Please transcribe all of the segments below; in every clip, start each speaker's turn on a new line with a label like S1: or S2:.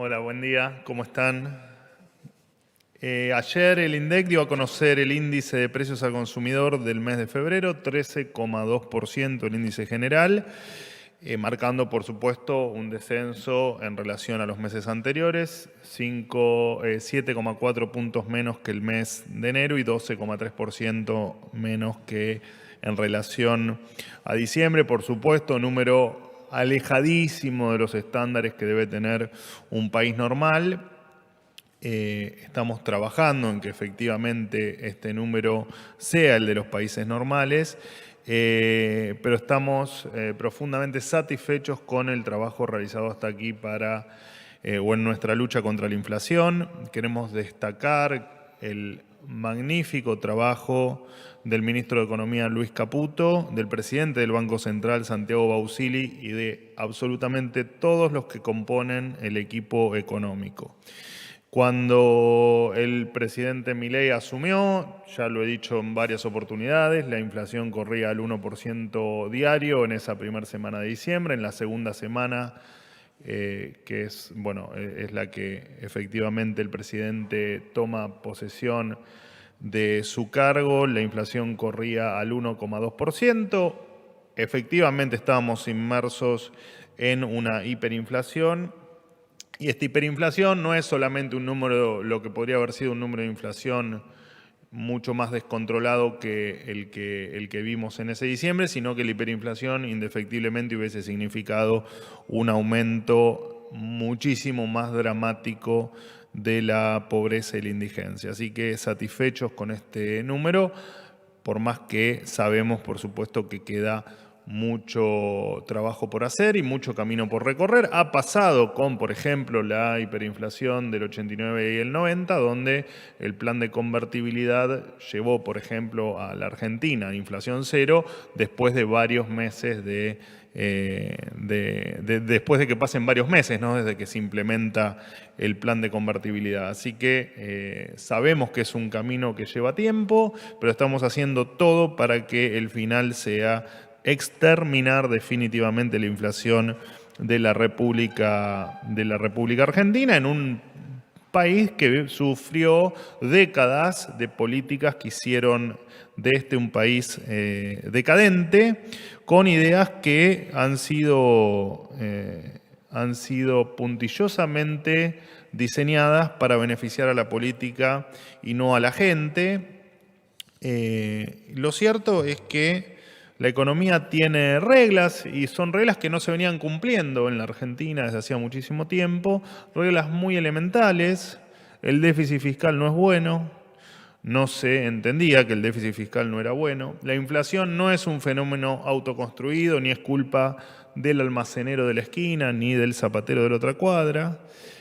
S1: Hola, buen día, ¿cómo están? Ayer el INDEC dio a conocer el índice de precios al consumidor del mes de febrero, 13,2% el índice general, marcando por supuesto un descenso en relación a los meses anteriores, 7,4 puntos menos que el mes de enero y 12,3% menos que en relación a diciembre. Por supuesto, número alejadísimo de los estándares que debe tener un país normal. Estamos trabajando en que efectivamente este número sea el de los países normales, pero estamos profundamente satisfechos con el trabajo realizado hasta aquí o en nuestra lucha contra la inflación. Queremos destacar el magnífico trabajo del ministro de Economía Luis Caputo, del presidente del Banco Central Santiago Bausili y de absolutamente todos los que componen el equipo económico. Cuando el presidente Milei asumió, ya lo he dicho en varias oportunidades, la inflación corría al 1% diario en esa primera semana de diciembre. En la segunda semana, que es la que efectivamente el presidente toma posesión de su cargo, la inflación corría al 1,2%. Efectivamente estábamos inmersos en una hiperinflación. Y esta hiperinflación no es solamente un número, lo que podría haber sido un número de inflación mucho más descontrolado que el que vimos en ese diciembre, sino que la hiperinflación indefectiblemente hubiese significado un aumento muchísimo más dramático de la pobreza y la indigencia. Así que satisfechos con este número, por más que sabemos, por supuesto, que queda mucho trabajo por hacer y mucho camino por recorrer. Ha pasado con, por ejemplo, la hiperinflación del 89 y el 90, donde el plan de convertibilidad llevó, por ejemplo, a la Argentina a inflación cero después de varios meses después de que pasen varios meses, ¿no? Desde que se implementa el plan de convertibilidad. Así que sabemos que es un camino que lleva tiempo, pero estamos haciendo todo para que el final sea exterminar definitivamente la inflación de la República Argentina, en un país que sufrió décadas de políticas que hicieron de un país decadente, con ideas que han sido puntillosamente diseñadas para beneficiar a la política y no a la gente. Lo cierto es que la economía tiene reglas y son reglas que no se venían cumpliendo en la Argentina desde hacía muchísimo tiempo, reglas muy elementales. El déficit fiscal no es bueno, no se entendía que el déficit fiscal no era bueno. La inflación no es un fenómeno autoconstruido, ni es culpa del almacenero de la esquina, ni del zapatero de la otra cuadra.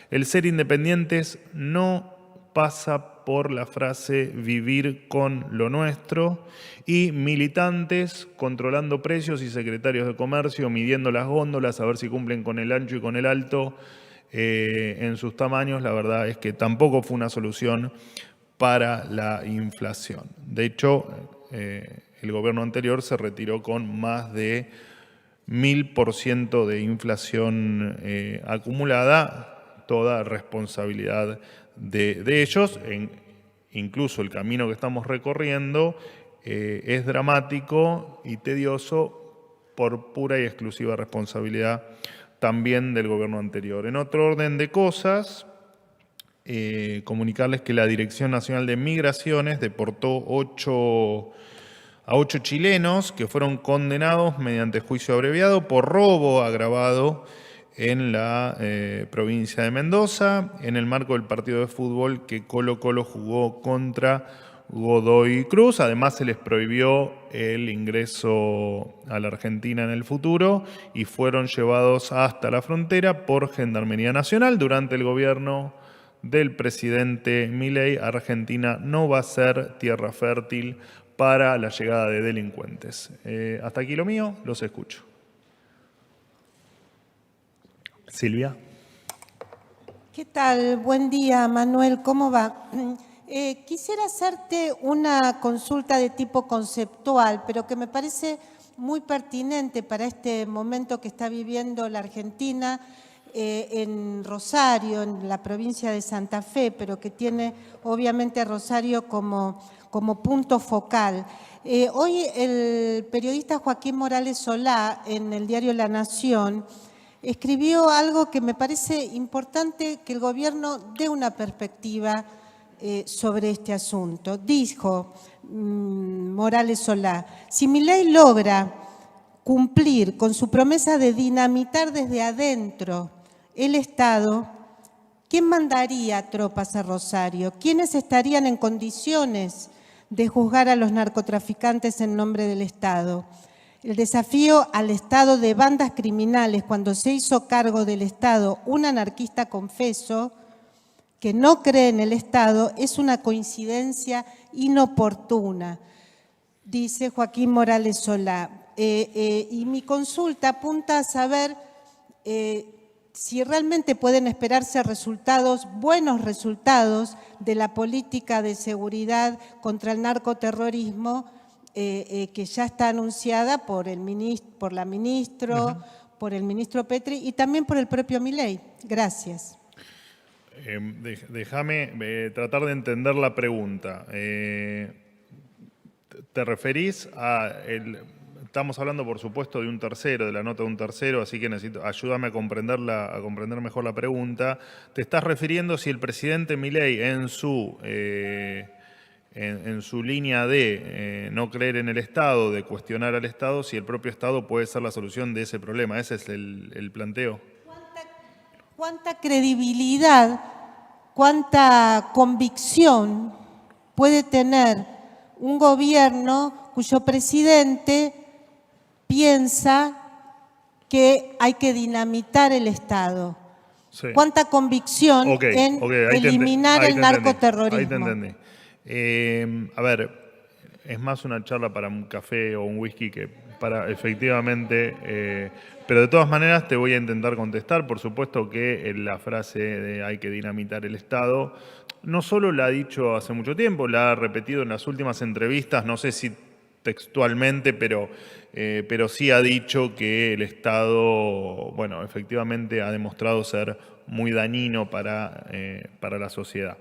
S1: El ser independientes no pasa por la frase vivir con lo nuestro, y militantes controlando precios y secretarios de comercio midiendo las góndolas a ver si cumplen con el ancho y con el alto en sus tamaños. La verdad es que tampoco fue una solución para la inflación. De hecho, el gobierno anterior se retiró con más de 1000% de inflación acumulada, toda responsabilidad de ellos. Incluso el camino que estamos recorriendo es dramático y tedioso por pura y exclusiva responsabilidad también del gobierno anterior. En otro orden de cosas, comunicarles que la Dirección Nacional de Migraciones deportó a 8 chilenos que fueron condenados mediante juicio abreviado por robo agravado en la provincia de Mendoza, en el marco del partido de fútbol que Colo-Colo jugó contra Godoy Cruz. Además, se les prohibió el ingreso a la Argentina en el futuro y fueron llevados hasta la frontera por Gendarmería Nacional. Durante el gobierno del presidente Milei, Argentina no va a ser tierra fértil para la llegada de delincuentes. Hasta aquí lo mío, los escucho. Silvia.
S2: ¿Qué tal? Buen día, Manuel. ¿Cómo va? Quisiera hacerte una consulta de tipo conceptual, pero que me parece muy pertinente para este momento que está viviendo la Argentina en Rosario, en la provincia de Santa Fe, pero que tiene obviamente a Rosario como punto focal. Hoy el periodista Joaquín Morales Solá, en el diario La Nación, escribió algo que me parece importante que el gobierno dé una perspectiva sobre este asunto. Dijo Morales Solá, si Milei logra cumplir con su promesa de dinamitar desde adentro el Estado, ¿quién mandaría tropas a Rosario? ¿Quiénes estarían en condiciones de juzgar a los narcotraficantes en nombre del Estado? El desafío al Estado de bandas criminales cuando se hizo cargo del Estado un anarquista confeso que no cree en el Estado es una coincidencia inoportuna, dice Joaquín Morales Solá. Y mi consulta apunta a saber si realmente pueden esperarse resultados, buenos resultados de la política de seguridad contra el narcoterrorismo que ya está anunciada por la ministra, por el ministro Petri y también por el propio Milei. Gracias.
S1: Déjame tratar de entender la pregunta. ¿Te referís a estamos hablando, por supuesto, de un tercero, de la nota de un tercero, así que ayúdame a comprender mejor la pregunta. ¿Te estás refiriendo si el presidente Milei en su línea de no creer en el Estado, de cuestionar al Estado, si el propio Estado puede ser la solución de ese problema? ¿Ese es el planteo?
S2: ¿Cuánta credibilidad, cuánta convicción puede tener un gobierno cuyo presidente piensa que hay que dinamitar el Estado? Sí. ¿Cuánta convicción en eliminar el narcoterrorismo?
S1: Ahí te entendí. A ver, es más una charla para un café o un whisky que para efectivamente... pero de todas maneras te voy a intentar contestar. Por supuesto que la frase de hay que dinamitar el Estado no solo la ha dicho hace mucho tiempo, la ha repetido en las últimas entrevistas, no sé si textualmente, pero sí ha dicho que el Estado, bueno, efectivamente ha demostrado ser muy dañino para la sociedad.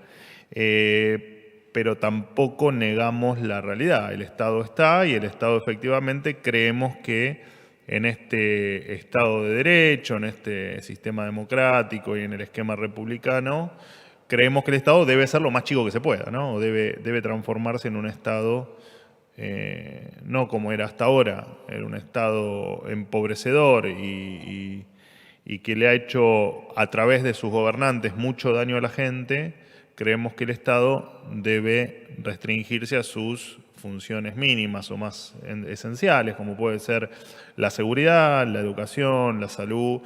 S1: Pero tampoco negamos la realidad. El Estado está y el Estado efectivamente creemos que en este Estado de Derecho, en este sistema democrático y en el esquema republicano, creemos que el Estado debe ser lo más chico que se pueda, ¿no? Debe transformarse en un Estado, no como era hasta ahora, era un Estado empobrecedor y que le ha hecho a través de sus gobernantes mucho daño a la gente. Creemos que el Estado debe restringirse a sus funciones mínimas o más esenciales, como puede ser la seguridad, la educación, la salud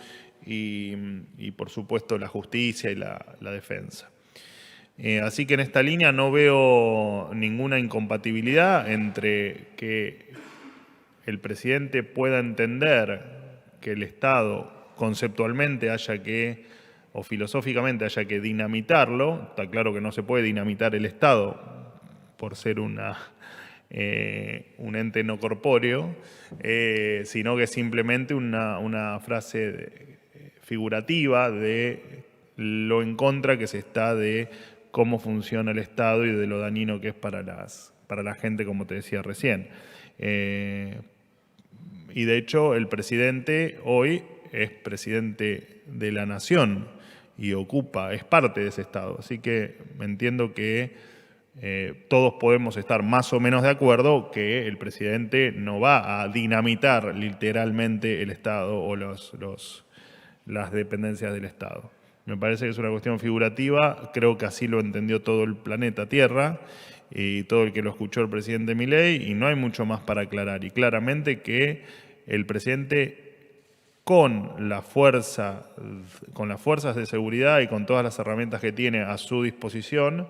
S1: y por supuesto, la justicia y la defensa. Así que en esta línea no veo ninguna incompatibilidad entre que el presidente pueda entender que el Estado conceptualmente o filosóficamente haya que dinamitarlo. Está claro que no se puede dinamitar el Estado por ser un ente no corpóreo, sino que es simplemente una frase figurativa de lo en contra que se está de cómo funciona el Estado y de lo dañino que es para la gente, como te decía recién. Y de hecho, el presidente hoy es presidente de la Nación y es parte de ese Estado. Así que entiendo que todos podemos estar más o menos de acuerdo que el presidente no va a dinamitar literalmente el Estado o las dependencias del Estado. Me parece que es una cuestión figurativa, creo que así lo entendió todo el planeta Tierra y todo el que lo escuchó el presidente Milei, y no hay mucho más para aclarar. Y claramente que el presidente con las fuerzas de seguridad y con todas las herramientas que tiene a su disposición,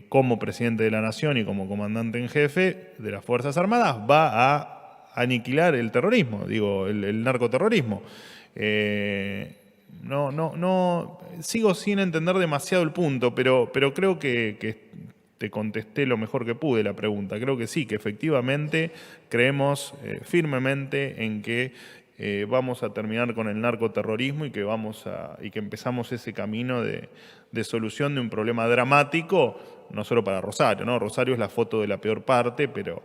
S1: como presidente de la Nación y como comandante en jefe de las Fuerzas Armadas, va a aniquilar el terrorismo, el narcoterrorismo. No, sigo sin entender demasiado el punto, pero creo que te contesté lo mejor que pude la pregunta. Creo que sí, que efectivamente creemos firmemente en que vamos a terminar con el narcoterrorismo y que empezamos ese camino de solución de un problema dramático, no solo para Rosario, ¿no? Rosario es la foto de la peor parte, pero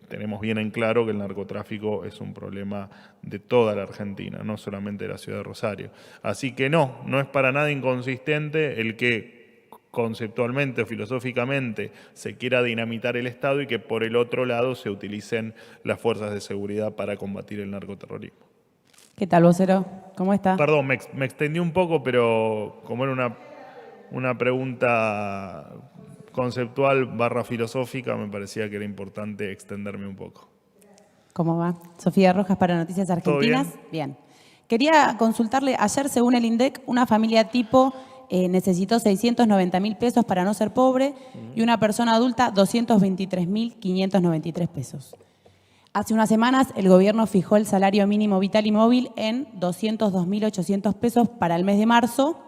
S1: tenemos bien en claro que el narcotráfico es un problema de toda la Argentina, no solamente de la ciudad de Rosario. Así que no es para nada inconsistente el que conceptualmente o filosóficamente se quiera dinamitar el Estado y que por el otro lado se utilicen las fuerzas de seguridad para combatir el narcoterrorismo.
S3: ¿Qué tal, vocero? ¿Cómo está?
S1: Perdón, me extendí un poco, pero como era una pregunta conceptual / filosófica, me parecía que era importante extenderme un poco.
S3: ¿Cómo va? Sofía Rojas para Noticias Argentinas.
S1: ¿Todo
S3: bien? Quería consultarle, ayer según el INDEC, una familia tipo necesitó 690.000 pesos para no ser pobre y una persona adulta 223.593 pesos. Hace unas semanas el gobierno fijó el salario mínimo vital y móvil en 202.800 pesos para el mes de marzo.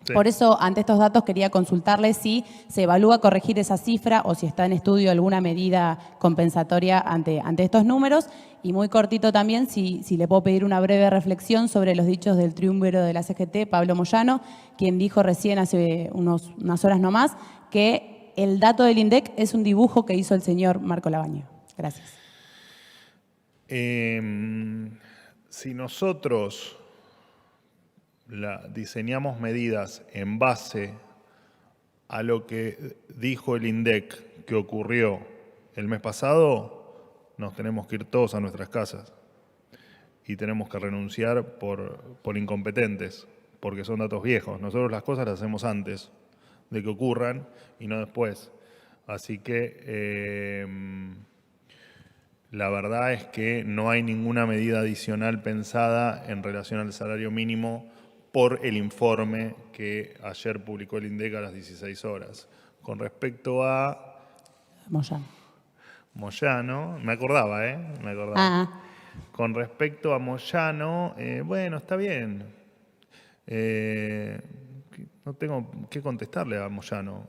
S1: Sí.
S3: Por eso, ante estos datos, quería consultarle si se evalúa corregir esa cifra o si está en estudio alguna medida compensatoria ante estos números. Y muy cortito también, si le puedo pedir una breve reflexión sobre los dichos del triunviro de la CGT, Pablo Moyano, quien dijo recién hace unas horas nomás que el dato del INDEC es un dibujo que hizo el señor Marco Labaña. Gracias.
S1: Si nosotros diseñamos medidas en base a lo que dijo el INDEC que ocurrió el mes pasado, nos tenemos que ir todos a nuestras casas y tenemos que renunciar por incompetentes, porque son datos viejos. Nosotros las cosas las hacemos antes de que ocurran y no después. Así que la verdad es que no hay ninguna medida adicional pensada en relación al salario mínimo por el informe que ayer publicó el INDEC a las 16 horas. Con respecto a Moyano, me acordaba. Con respecto a Moyano, bueno, está bien. No tengo que contestarle a Moyano.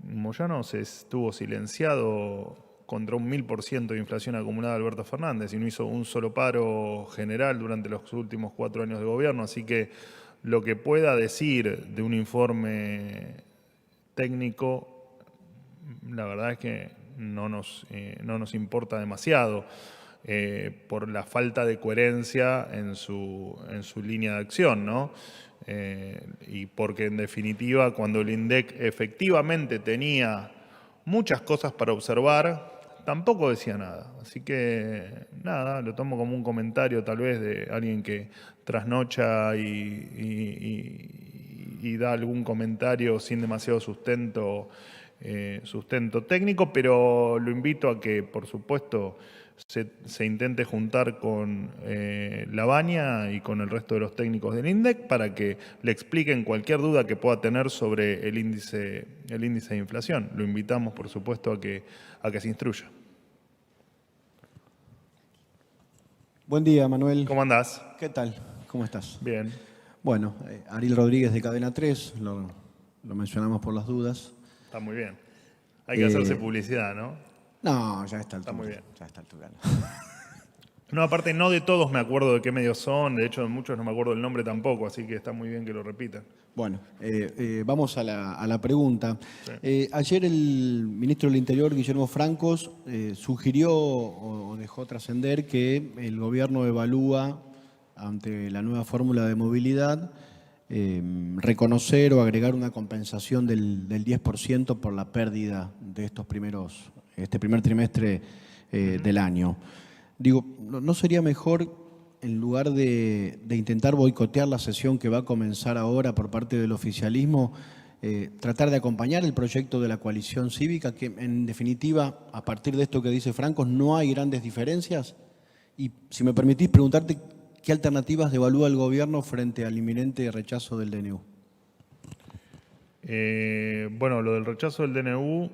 S1: Moyano se estuvo silenciado contra un 1000% de inflación acumulada de Alberto Fernández y no hizo un solo paro general durante los últimos 4 años de gobierno. Así que lo que pueda decir de un informe técnico, la verdad es que no nos importa demasiado por la falta de coherencia en su línea de acción, ¿no? Y porque en definitiva cuando el INDEC efectivamente tenía muchas cosas para observar, tampoco decía nada. Así que nada, lo tomo como un comentario tal vez de alguien que trasnocha y da algún comentario sin demasiado sustento técnico, pero lo invito a que, por supuesto, se intente juntar con Labaña y con el resto de los técnicos del INDEC para que le expliquen cualquier duda que pueda tener sobre el índice de inflación. Lo invitamos, por supuesto, a que se instruya.
S4: Buen día, Manuel.
S1: ¿Cómo andás?
S4: ¿Qué tal? ¿Cómo estás?
S1: Bien.
S4: Bueno, Ariel Rodríguez de Cadena 3, lo mencionamos por las dudas.
S1: Está muy bien. Hay que hacerse publicidad, ¿no?
S4: No, ya está.
S1: Está muy bien.
S4: Ya está altura.
S1: No, aparte no de todos me acuerdo de qué medios son, de hecho de muchos no me acuerdo el nombre tampoco, así que está muy bien que lo repitan.
S4: Bueno, vamos a la pregunta.
S1: Sí.
S4: Ayer el ministro del Interior, Guillermo Francos, sugirió o dejó trascender que el gobierno evalúa, ante la nueva fórmula de movilidad, reconocer o agregar una compensación del 10% por la pérdida de este primer trimestre del año. Digo, ¿no sería mejor, en lugar de intentar boicotear la sesión que va a comenzar ahora por parte del oficialismo, tratar de acompañar el proyecto de la coalición cívica, que en definitiva, a partir de esto que dice Francos, no hay grandes diferencias? Y si me permitís preguntarte, ¿qué alternativas evalúa el gobierno frente al inminente rechazo del DNU?
S1: Bueno, lo del rechazo del DNU,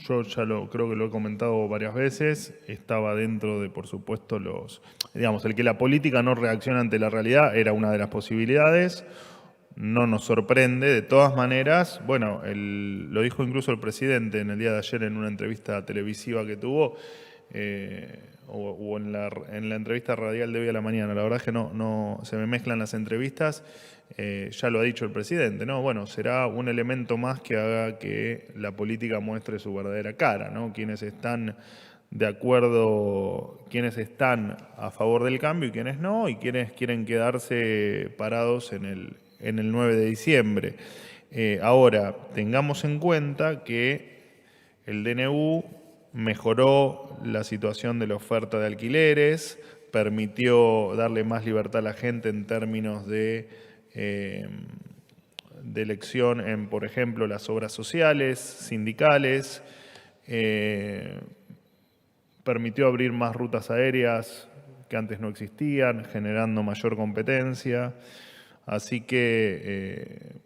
S1: yo ya creo que lo he comentado varias veces, estaba dentro de, por supuesto, el que la política no reacciona ante la realidad era una de las posibilidades. No nos sorprende, de todas maneras, bueno, lo dijo incluso el presidente en el día de ayer en una entrevista televisiva que tuvo, o en la entrevista radial de hoy a la mañana. La verdad es que no se me mezclan las entrevistas. Ya lo ha dicho el presidente, ¿no? Bueno, será un elemento más que haga que la política muestre su verdadera cara, ¿no? Quienes están de acuerdo, quienes están a favor del cambio y quienes no, y quienes quieren quedarse parados en el 9 de diciembre. Ahora, tengamos en cuenta que el DNU mejoró la situación de la oferta de alquileres, permitió darle más libertad a la gente en términos de elección en, por ejemplo, las obras sociales, sindicales, permitió abrir más rutas aéreas que antes no existían, generando mayor competencia. Así que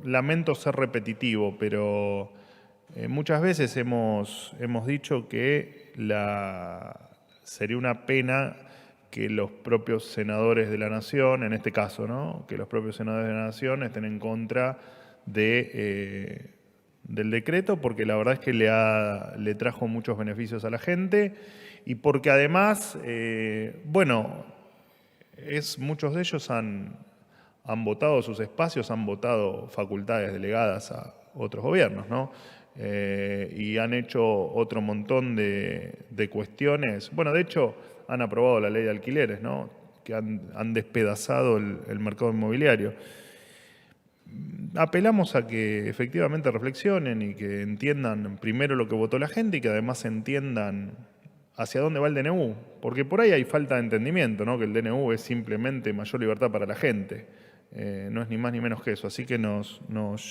S1: lamento ser repetitivo, pero muchas veces hemos dicho que sería una pena que los propios senadores de la Nación, en este caso, ¿no?, que los propios senadores de la Nación estén en contra del decreto, porque la verdad es que le trajo muchos beneficios a la gente y porque además, muchos de ellos han votado sus espacios, han votado facultades delegadas a otros gobiernos, ¿no? Y han hecho otro montón de cuestiones. Bueno, de hecho, han aprobado la ley de alquileres, ¿no?, que han despedazado el mercado inmobiliario. Apelamos a que efectivamente reflexionen y que entiendan primero lo que votó la gente y que además entiendan hacia dónde va el DNU, porque por ahí hay falta de entendimiento, ¿no?, que el DNU es simplemente mayor libertad para la gente. No es ni más ni menos que eso. Así que nos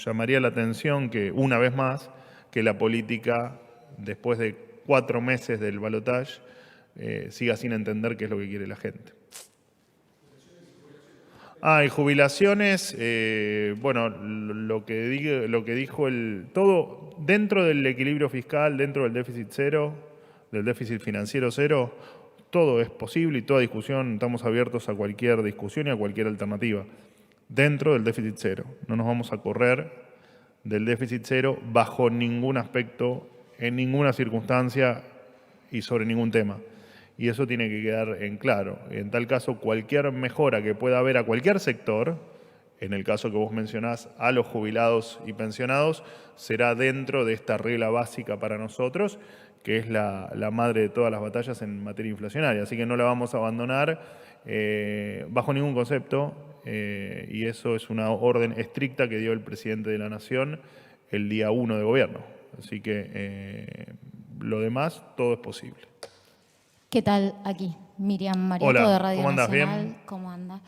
S1: llamaría la atención que, una vez más, que la política, después de 4 meses del balotaje, siga sin entender qué es lo que quiere la gente. Y jubilaciones, lo que dijo todo dentro del equilibrio fiscal, dentro del déficit cero, del déficit financiero cero, todo es posible y toda discusión, estamos abiertos a cualquier discusión y a cualquier alternativa. Dentro del déficit cero. No nos vamos a correr del déficit cero bajo ningún aspecto, en ninguna circunstancia y sobre ningún tema. Y eso tiene que quedar en claro. En tal caso, cualquier mejora que pueda haber a cualquier sector, en el caso que vos mencionás, a los jubilados y pensionados, será dentro de esta regla básica para nosotros, que es la madre de todas las batallas en materia inflacionaria. Así que no la vamos a abandonar bajo ningún concepto. Y eso es una orden estricta que dio el presidente de la Nación el día 1 de gobierno. Así que lo demás, todo es posible.
S5: ¿Qué tal? Aquí, Miriam Mariotto,
S1: Hola,
S5: de Radio
S1: ¿cómo andas?
S5: Nacional.
S1: ¿Bien?
S5: ¿Cómo anda?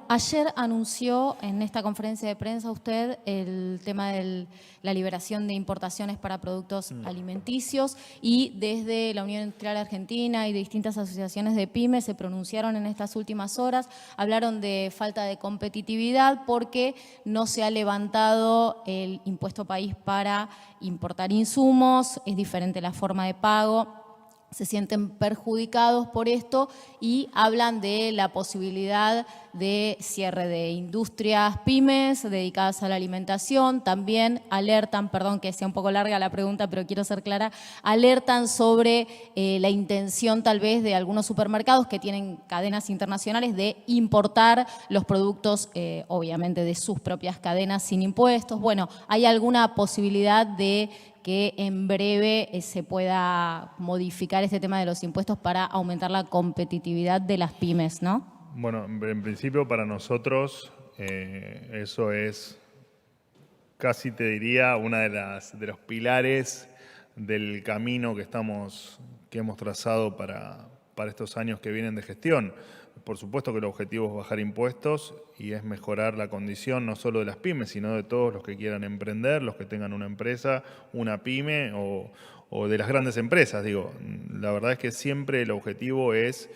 S5: Ayer anunció en esta conferencia de prensa usted el tema de la liberación de importaciones para productos alimenticios, y desde la Unión Industrial Argentina y de distintas asociaciones de pymes se pronunciaron en estas últimas horas, hablaron de falta de competitividad porque no se ha levantado el impuesto país para importar insumos, es diferente la forma de pago. Se sienten perjudicados por esto y hablan de la posibilidad de cierre de industrias pymes dedicadas a la alimentación. También alertan, perdón que sea un poco larga la pregunta, pero quiero ser clara, alertan sobre la intención tal vez de algunos supermercados que tienen cadenas internacionales de importar los productos, obviamente, de sus propias cadenas sin impuestos. Bueno, ¿hay alguna posibilidad de que en breve se pueda modificar este tema de los impuestos para aumentar la competitividad de las pymes, ¿no?
S1: Bueno, en principio para nosotros eso es casi, te diría, una de los pilares del camino que hemos trazado para estos años que vienen de gestión. Por supuesto que el objetivo es bajar impuestos y es mejorar la condición no solo de las pymes, sino de todos los que quieran emprender, los que tengan una empresa, una pyme o de las grandes empresas. Digo, la verdad es que siempre el objetivo es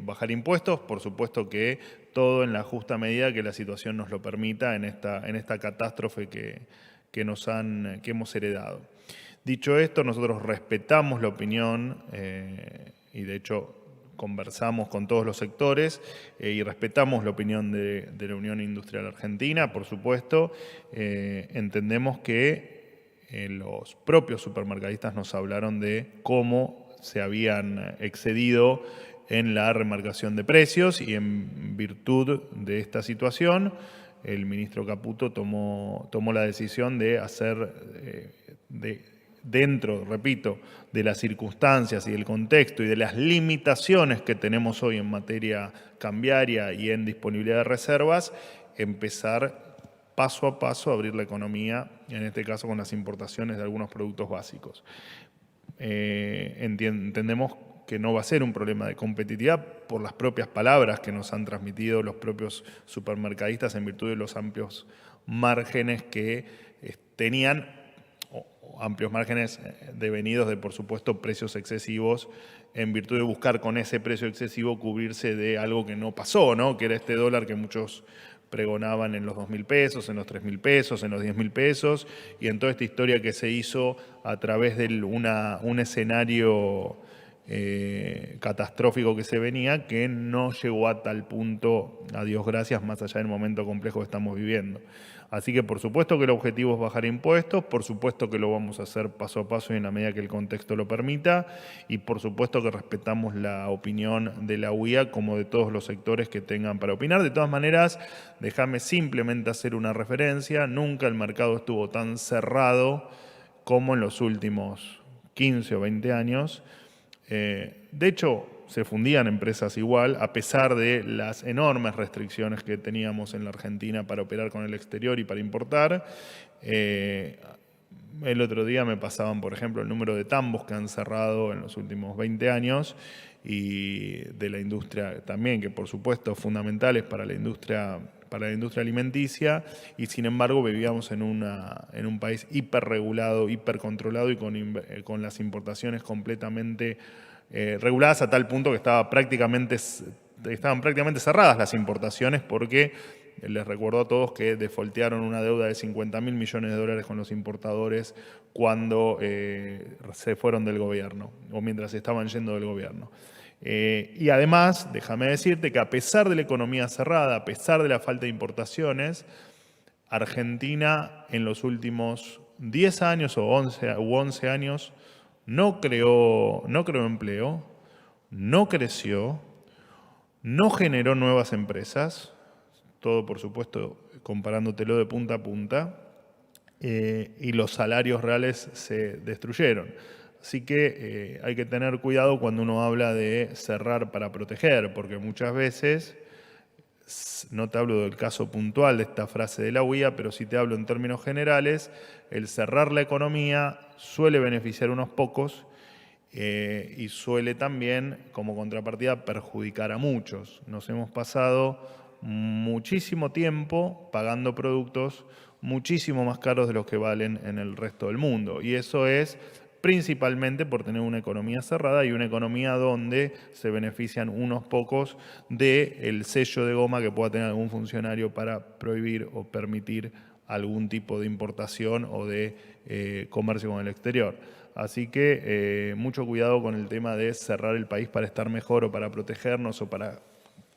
S1: bajar impuestos, por supuesto que todo en la justa medida que la situación nos lo permita en esta catástrofe que hemos heredado. Dicho esto, nosotros respetamos la opinión y de hecho conversamos con todos los sectores y respetamos la opinión de la Unión Industrial Argentina, por supuesto. Entendemos que los propios supermercadistas nos hablaron de cómo se habían excedido en la remarcación de precios y en virtud de esta situación el ministro Caputo tomó la decisión de hacer, dentro, repito, de las circunstancias y del contexto y de las limitaciones que tenemos hoy en materia cambiaria y en disponibilidad de reservas, empezar paso a paso a abrir la economía, en este caso con las importaciones de algunos productos básicos. Entendemos que no va a ser un problema de competitividad por las propias palabras que nos han transmitido los propios supermercadistas en virtud de los amplios márgenes que tenían, amplios márgenes devenidos de, por supuesto, precios excesivos, en virtud de buscar con ese precio excesivo cubrirse de algo que no pasó, ¿no? Que era este dólar que muchos pregonaban en los 2.000 pesos, en los 3.000 pesos, en los 10.000 pesos, y en toda esta historia que se hizo a través de un escenario catastrófico que se venía, que no llegó a tal punto, a Dios gracias, más allá del momento complejo que estamos viviendo. Así que por supuesto que el objetivo es bajar impuestos, por supuesto que lo vamos a hacer paso a paso y en la medida que el contexto lo permita, y por supuesto que respetamos la opinión de la UIA como de todos los sectores que tengan para opinar. De todas maneras, déjame simplemente hacer una referencia, nunca el mercado estuvo tan cerrado como en los últimos 15 o 20 años. De hecho, se fundían empresas igual, a pesar de las enormes restricciones que teníamos en la Argentina para operar con el exterior y para importar. El otro día me pasaban, por ejemplo, el número de tambos que han cerrado en los últimos 20 años y de la industria también, que por supuesto fundamentales para la industria alimenticia, y sin embargo vivíamos en un país hiperregulado, hipercontrolado y con las importaciones completamente reguladas a tal punto que estaban prácticamente cerradas las importaciones, porque les recuerdo a todos que defaultearon una deuda de 50.000 millones de dólares con los importadores cuando se fueron del gobierno o mientras estaban yendo del gobierno. Y además, déjame decirte que a pesar de la economía cerrada, a pesar de la falta de importaciones, Argentina en los últimos 10 años o 11 años no creó empleo, no creció, no generó nuevas empresas, todo por supuesto comparándotelo de punta a punta, y los salarios reales se destruyeron. Así que hay que tener cuidado cuando uno habla de cerrar para proteger, porque muchas veces, no te hablo del caso puntual de esta frase de la UIA, pero sí te hablo en términos generales, el cerrar la economía suele beneficiar a unos pocos y suele también, como contrapartida, perjudicar a muchos. Nos hemos pasado muchísimo tiempo pagando productos muchísimo más caros de los que valen en el resto del mundo, y eso es principalmente por tener una economía cerrada y una economía donde se benefician unos pocos del sello de goma que pueda tener algún funcionario para prohibir o permitir algún tipo de importación o de comercio con el exterior. Así que mucho cuidado con el tema de cerrar el país para estar mejor o para protegernos o para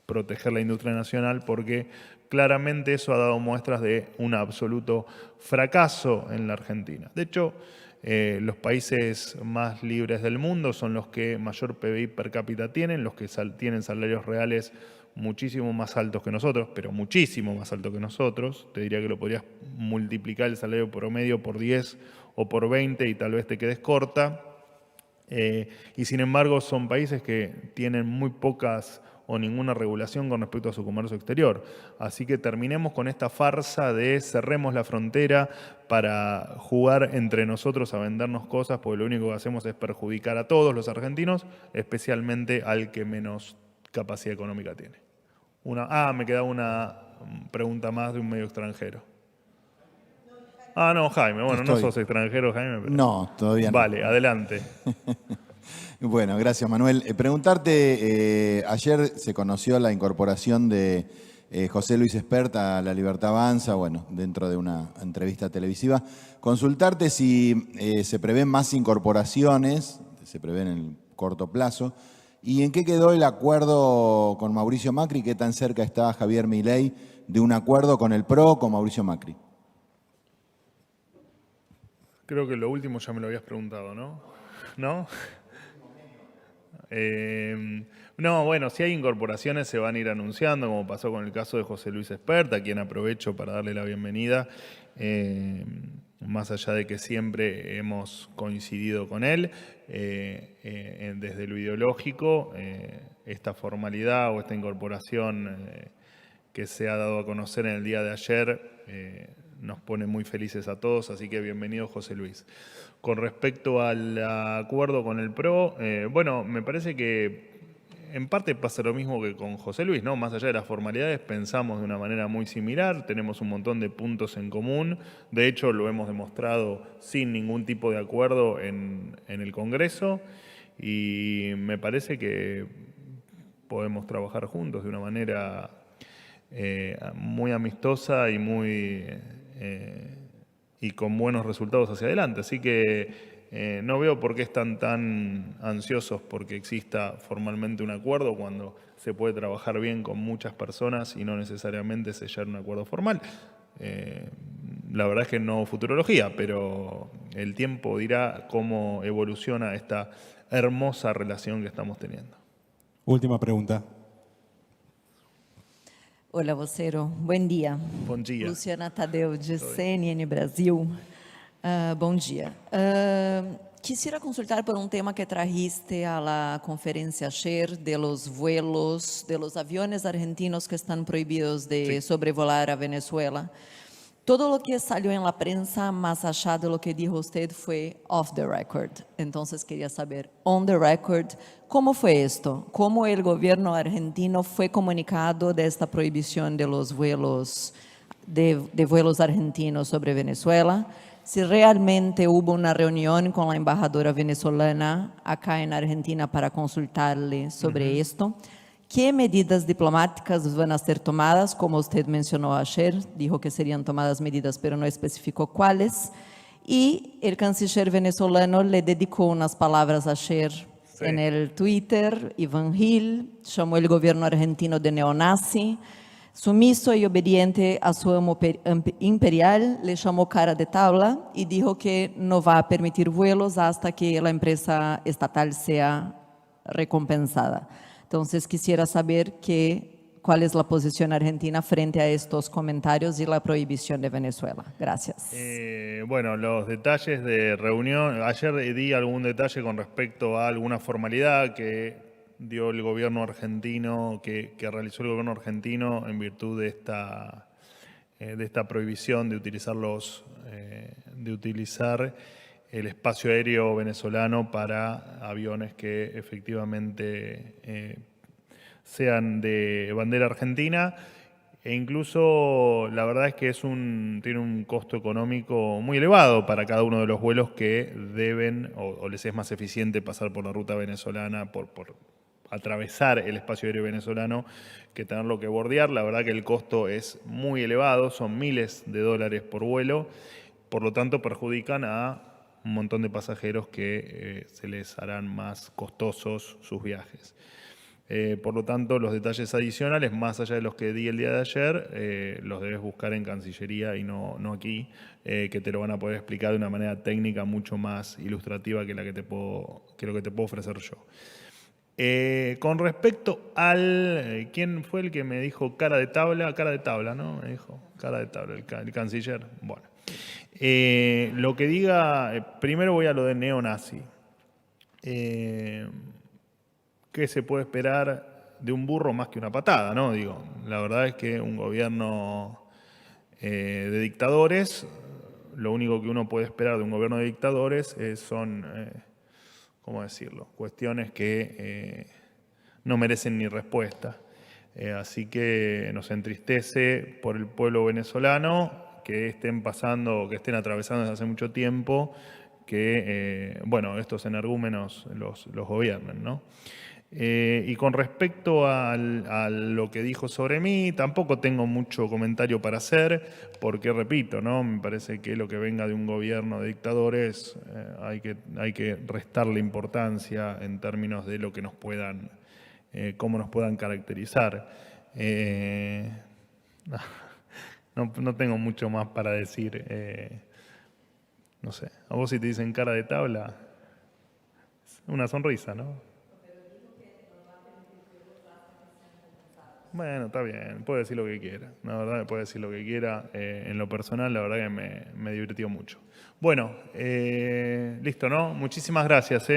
S1: proteger la industria nacional, porque claramente eso ha dado muestras de un absoluto fracaso en la Argentina. De hecho, los países más libres del mundo son los que mayor PBI per cápita tienen, los que tienen salarios reales muchísimo más altos que nosotros, pero muchísimo más altos que nosotros. Te diría que lo podrías multiplicar el salario promedio por 10 o por 20 y tal vez te quedes corta. Y sin embargo son países que tienen muy pocas o ninguna regulación con respecto a su comercio exterior. Así que terminemos con esta farsa de cerremos la frontera para jugar entre nosotros a vendernos cosas, porque lo único que hacemos es perjudicar a todos los argentinos, especialmente al que menos capacidad económica tiene. Me queda una pregunta más de un medio extranjero. No, Jaime. Bueno, no sos extranjero, Jaime. Pero...
S6: No, todavía no.
S1: Vale, adelante.
S6: Bueno, gracias, Manuel. Preguntarte, ayer se conoció la incorporación de José Luis Espert a La Libertad Avanza, bueno, dentro de una entrevista televisiva. Consultarte si se prevén más incorporaciones, se prevén en el corto plazo, y en qué quedó el acuerdo con Mauricio Macri, qué tan cerca está Javier Milei de un acuerdo con el PRO con Mauricio Macri.
S1: Creo que lo último ya me lo habías preguntado, ¿no? ¿No? No, bueno, si hay incorporaciones se van a ir anunciando, como pasó con el caso de José Luis Espert, a quien aprovecho para darle la bienvenida, más allá de que siempre hemos coincidido con él, desde lo ideológico, esta formalidad o esta incorporación que se ha dado a conocer en el día de ayer nos pone muy felices a todos, así que bienvenido José Luis. Con respecto al acuerdo con el PRO, bueno, me parece que en parte pasa lo mismo que con José Luis, ¿no? Más allá de las formalidades, pensamos de una manera muy similar, tenemos un montón de puntos en común, de hecho lo hemos demostrado sin ningún tipo de acuerdo en el Congreso y me parece que podemos trabajar juntos de una manera muy amistosa y y con buenos resultados hacia adelante. Así que no veo por qué están tan ansiosos porque exista formalmente un acuerdo cuando se puede trabajar bien con muchas personas y no necesariamente sellar un acuerdo formal. La verdad es que no futurología, pero el tiempo dirá cómo evoluciona esta hermosa relación que estamos teniendo.
S7: Última pregunta.
S8: Olá, vocero. Bom dia.
S1: Bom dia.
S8: Luciana Tadeu, de CNN Brasil. Bom dia. Quisiera consultar por un tema que trajiste a la conferencia ayer de los vuelos, de los aviones argentinos que están prohibidos de sobrevolar a Venezuela. Todo lo que salió en la prensa, más allá de lo que dijo usted, fue off the record. Entonces quería saber, on the record, ¿cómo fue esto? ¿Cómo el gobierno argentino fue comunicado de esta prohibición de los vuelos, de vuelos argentinos sobre Venezuela? Si realmente hubo una reunión con la embajadora venezolana acá en Argentina para consultarle sobre esto. ¿Qué medidas diplomáticas van a ser tomadas? Como usted mencionó ayer, dijo que serían tomadas medidas, pero no especificó cuáles. Y el canciller venezolano le dedicó unas palabras ayer en el Twitter, Iván Gil, llamó el gobierno argentino de neonazi, sumiso y obediente a su amo imperial, le llamó cara de tabla y dijo que no va a permitir vuelos hasta que la empresa estatal sea recompensada. Entonces, quisiera saber cuál es la posición argentina frente a estos comentarios y la prohibición de Venezuela. Gracias.
S1: Bueno, los detalles de reunión, ayer di algún detalle con respecto a alguna formalidad que dio el gobierno argentino, que realizó el gobierno argentino en virtud de esta prohibición de utilizar el espacio aéreo venezolano para aviones que efectivamente sean de bandera argentina. E incluso la verdad es que tiene un costo económico muy elevado para cada uno de los vuelos que deben o les es más eficiente pasar por la ruta venezolana, por atravesar el espacio aéreo venezolano que tenerlo que bordear. La verdad que el costo es muy elevado, son miles de dólares por vuelo, por lo tanto perjudican a un montón de pasajeros que se les harán más costosos sus viajes. Por lo tanto, los detalles adicionales, más allá de los que di el día de ayer, los debes buscar en Cancillería y no aquí, que te lo van a poder explicar de una manera técnica mucho más ilustrativa que lo que te puedo ofrecer yo. Con respecto al... ¿Quién fue el que me dijo cara de tabla, ¿no? Me dijo cara de tabla, el canciller. Bueno. Lo que diga, primero voy a lo de neonazi. ¿Qué se puede esperar de un burro más que una patada, no? Digo, la verdad es que un gobierno de dictadores, lo único que uno puede esperar de un gobierno de dictadores son, ¿cómo decirlo?, cuestiones que no merecen ni respuesta. Así que nos entristece por el pueblo venezolano que estén atravesando desde hace mucho tiempo, que, bueno, estos energúmenos los gobiernen, ¿no? Y con respecto a lo que dijo sobre mí, tampoco tengo mucho comentario para hacer, porque, repito, ¿no? Me parece que lo que venga de un gobierno de dictadores hay que restarle importancia en términos de lo que cómo nos puedan caracterizar. No tengo mucho más para decir. No sé, a vos si te dicen cara de tabla, una sonrisa, ¿no? Bueno, está bien, puede decir lo que quiera. La verdad, puede decir lo que quiera. En lo personal, la verdad que me divirtió mucho. Bueno, listo, ¿no? Muchísimas gracias,